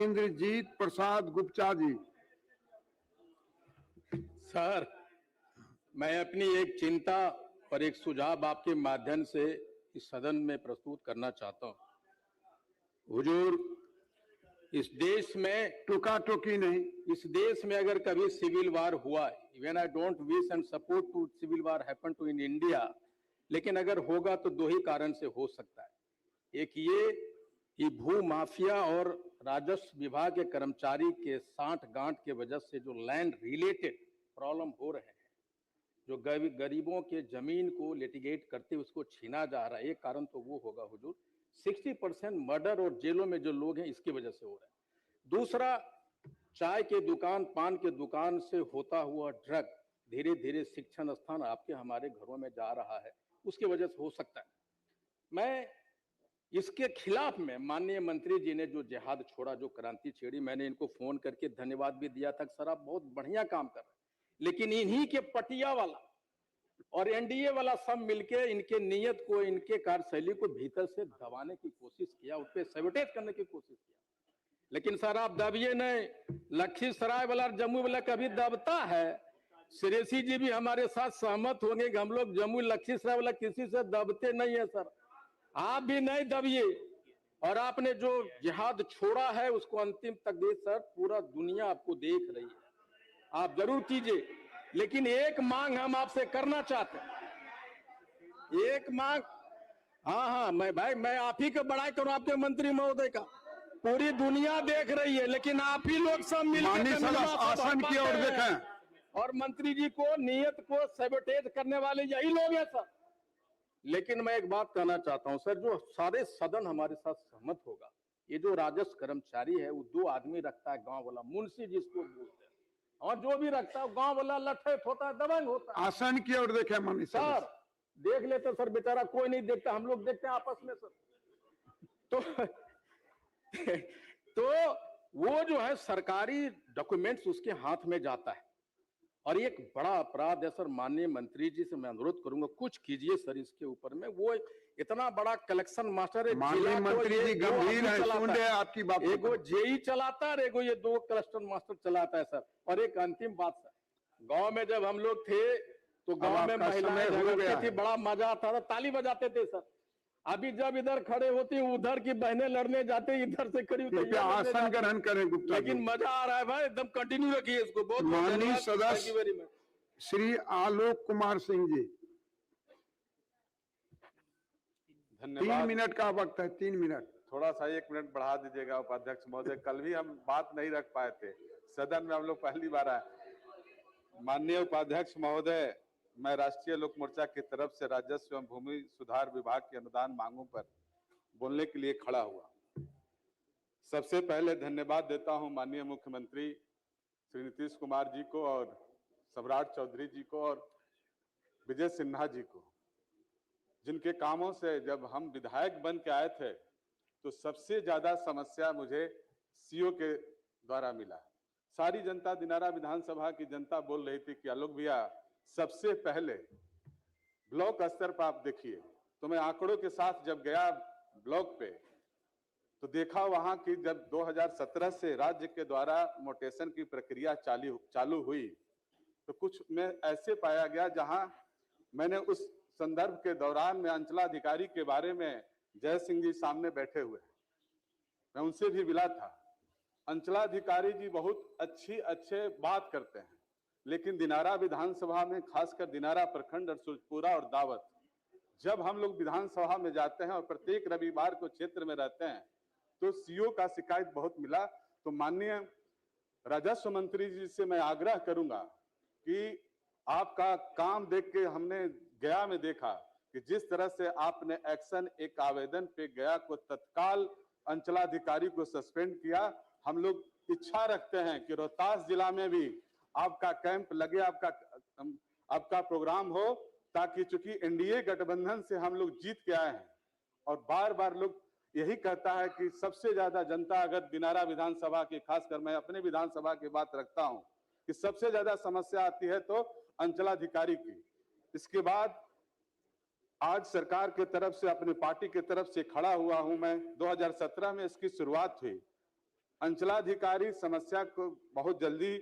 Indrajit Prasad Gupta ji. Sir, मैं अपनी एक चिंता और एक सुझाव आपके माध्यम से इस सदन में प्रस्तुत करना चाहता हूं। हुजूर, इस देश में टोका टोकी नहीं, इस देश में अगर कभी सिविल वार हुआ, even I don't wish and support to civil war happen to in India, लेकिन अगर होगा तो दो ही कारण से हो सकता है। एक ये कि भू माफिया और राजस्व विभाग के कर्मचारी के साठ गांठ के वजह से जो लैंड रिलेटेड प्रॉब्लम हो रहे हैं, जो गरीबों के जमीन को लिटिगेट करते उसको छीना जा रहा है, एक कारण तो वो होगा हुजूर। 60% मर्डर और जेलों में जो लोग हैं इसकी वजह से हो रहा है। दूसरा, चाय के दुकान, पान के दुकान से होता हुआ ड्रग धीरे धीरे शिक्षण स्थान आपके हमारे घरों में जा रहा है, उसकी वजह से हो सकता है। मैं इसके खिलाफ में माननीय मंत्री जी ने जो जिहाद छोड़ा, जो क्रांति छेड़ी, मैंने इनको फोन करके धन्यवाद भी दिया था, सर आप बहुत बढ़िया काम कर रहे हैं, लेकिन इन्हीं के पटिया वाला और एनडीए वाला सब मिलके इनके नियत को, इनके कार्यशैली को भीतर से दबाने की कोशिश किया, उस पर सेबोटेज करने की कोशिश किया। लेकिन सर आप दबिए नहीं, लखीसराय वाला जम्मू वाला कभी दबता है? श्रेयसी जी भी हमारे साथ सहमत होंगे कि हम लोग जम्मू लखीसराय वाला किसी से दबते नहीं है। सर आप भी नहीं दबिए, और आपने जो जिहाद छोड़ा है उसको अंतिम तक दे। सर पूरा दुनिया आपको देख रही है, आप जरूर कीजिए। लेकिन एक मांग हम आपसे करना चाहते हैं, एक मांग। हाँ, मैं आप ही का बड़ाई करूं, आपके मंत्री महोदय का। पूरी दुनिया देख रही है, लेकिन आप ही लोग सब मिलकर आसन की ओर देखें, और मंत्री जी को, नियत को सेबोटेज करने वाले यही लोग हैं सर। लेकिन मैं एक बात कहना चाहता हूं सर, जो सारे सदन हमारे साथ सहमत होगा, ये जो राजस्व कर्मचारी है वो दो आदमी रखता है, गांव वाला मुंशी जिसको बोलते हैं, और जो भी रखता है गांव वाला लठेठ होता है, दबंग होता है। आसन की ओर देखें माननीय सर देख लेते सर, बेचारा कोई नहीं देखता, हम लोग देखते हैं आपस में सर। तो वो जो है सरकारी डॉक्यूमेंट्स उसके हाथ में जाता है, और एक बड़ा अपराध है सर। माननीय मंत्री जी से मैं अनुरोध करूंगा कुछ कीजिए सर इसके ऊपर में। वो इतना बड़ा कलेक्शन मास्टर है, माननीय मंत्री जी गंभीर है, सुन रहे हैं आपकी बात। एगो जेई चलाता है, एगो ये दो कलेक्शन मास्टर चलाता है सर। और एक अंतिम बात सर, गांव में जब हम लोग थे तो गांव में महिलाएं झगड़ती थी, बड़ा मजा आता था, ताली बजाते थे सर। अभी जब इधर खड़े होती उधर की बहनें लड़ने जाते, इधर से खड़ी होती, आसन ग्रहण करें गुप्ता, लेकिन मजा आ रहा है भाई, एकदम कंटिन्यू रखिए इसको। बहुत माननीय सदस्य श्री आलोक कुमार सिंह जी, धन्यवाद। 3 मिनट का वक्त है, 3 मिनट, थोड़ा सा 1 मिनट बढ़ा दीजिएगा उपाध्यक्ष महोदय। कल भी हम बात नहीं रख पाए थे सदन में, हम लोग पहली बार आए। माननीय उपाध्यक्ष महोदय, मैं राष्ट्रीय लोक मोर्चा की तरफ से राजस्व एवं भूमि सुधार विभाग की अनुदान मांगों पर बोलने के लिए खड़ा हुआ। सबसे पहले धन्यवाद देता हूं माननीय मुख्यमंत्री श्री नीतीश कुमार जी को, और सम्राट चौधरी जी को, और विजय सिन्हा जी को, जिनके कामों से जब हम विधायक बन के आए थे तो सबसे ज्यादा समस्या मुझे सीओ के द्वारा मिला। सारी जनता, दिनारा विधानसभा की जनता बोल रही थी कि आलोक भैया सबसे पहले ब्लॉक स्तर पर आप देखिए। तो मैं आंकड़ों के साथ जब गया ब्लॉक पे तो देखा वहां की जब 2017 से राज्य के द्वारा मोटेशन की प्रक्रिया चालू हुई तो कुछ में ऐसे पाया गया जहां मैंने उस संदर्भ के दौरान में अंचलाधिकारी के बारे में, जय सिंह जी सामने बैठे हुए, मैं उनसे भी मिला था। अंचलाधिकारी जी बहुत अच्छे बात करते हैं, लेकिन दिनारा विधानसभा में, खासकर दिनारा प्रखंड और सुरजपुरा और दावत, जब हम लोग विधानसभा में जाते हैं और प्रत्येक रविवार को क्षेत्र में रहते हैं तो सीओ का शिकायत बहुत मिला। तो माननीय राजस्व मंत्री जी से मैं आग्रह करूंगा कि आपका काम देख के हमने गया में देखा कि जिस तरह से आपने एक्शन, एक आवेदन पे गया को तत्काल अंचलाधिकारी को सस्पेंड किया। हम लोग इच्छा रखते हैं कि रोहतास जिला में भी आपका कैंप लगे, आपका प्रोग्राम हो, ताकि चूंकि एनडीए गठबंधन से हम लोग जीत के आए हैं और बार बार लोग यही कहता है कि सबसे ज्यादा जनता अगर दिनारा विधानसभा की, खासकर मैं अपने विधानसभा की बात रखता हूं कि सबसे ज्यादा समस्या आती है तो अंचलाधिकारी की। इसके बाद आज सरकार की तरफ से, अपनी पार्टी की तरफ से खड़ा हुआ हूं मैं। 2017 में इसकी शुरुआत हुई। अंचलाधिकारी समस्या को बहुत जल्दी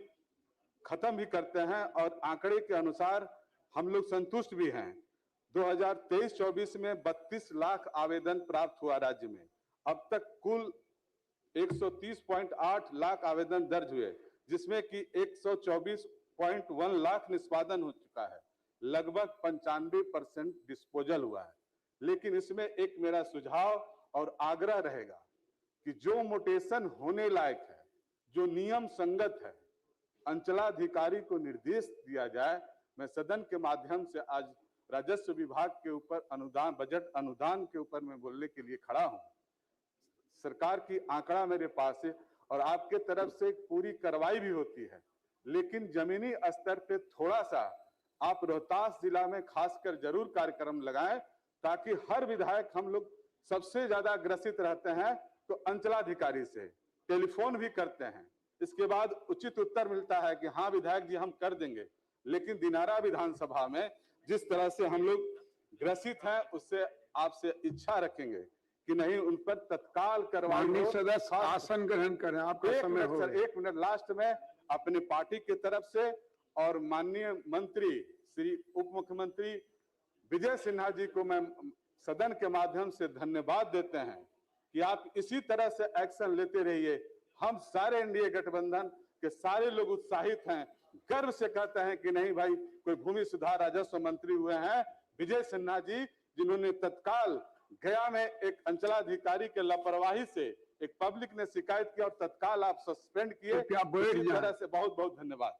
खत्म भी करते हैं और आंकड़े के अनुसार हम लोग संतुष्ट भी हैं। 2023-24 में 32 लाख आवेदन प्राप्त हुआ राज्य में। अब तक कुल 130.8 लाख आवेदन दर्ज हुए, जिसमें कि 124.1 लाख निष्पादन हो चुका है। लगभग 95% डिस्पोजल हुआ है। लेकिन इसमें एक मेरा सुझाव और आग्रह रहेगा कि जो मोटेशन होने लायक है, जो नियम संगत है, अंचलाधिकारी को निर्देश दिया जाए। मैं सदन के माध्यम से आज राजस्व विभाग के ऊपर अनुदान, बजट अनुदान के ऊपर मैं बोलने के लिए खड़ा हूं। सरकार की आंकड़ा मेरे पास है और आपके तरफ से पूरी कार्रवाई भी होती है, लेकिन जमीनी स्तर पे थोड़ा सा आप रोहतास जिला में खासकर जरूर कार्यक्रम लगाएं, ताकि हर विधायक, हम लोग सबसे ज्यादा ग्रसित रहते हैं तो अंचलाधिकारी से टेलीफोन भी करते हैं, इसके बाद उचित उत्तर मिलता है कि हाँ विधायक जी हम कर देंगे। लेकिन दिनारा विधानसभा में जिस तरह से हम लोग ग्रसित हैं, उससे आपसे इच्छा रखेंगे कि नहीं उन पर तत्काल कार्रवाई माननीय हो। सदस्य आसन ग्रहण करें, आपका समय हो सर, 1 मिनट लास्ट में अपने पार्टी की तरफ से और माननीय मंत्री श्री उप मुख्यमंत्री विजय सिन्हा जी को मैं सदन के माध्यम से धन्यवाद देते हैं कि आप इसी तरह से एक्शन लेते रहिए। हम सारे एनडीए गठबंधन के सारे लोग उत्साहित हैं, गर्व से कहते हैं कि नहीं भाई, कोई भूमि सुधार राजस्व मंत्री हुए हैं विजय सिन्हा जी, जिन्होंने तत्काल गया में एक अंचलाधिकारी के लापरवाही से एक पब्लिक ने शिकायत की और तत्काल आप सस्पेंड किए। कृपया बैठ इसी जाएं। तरह से बहुत बहुत धन्यवाद।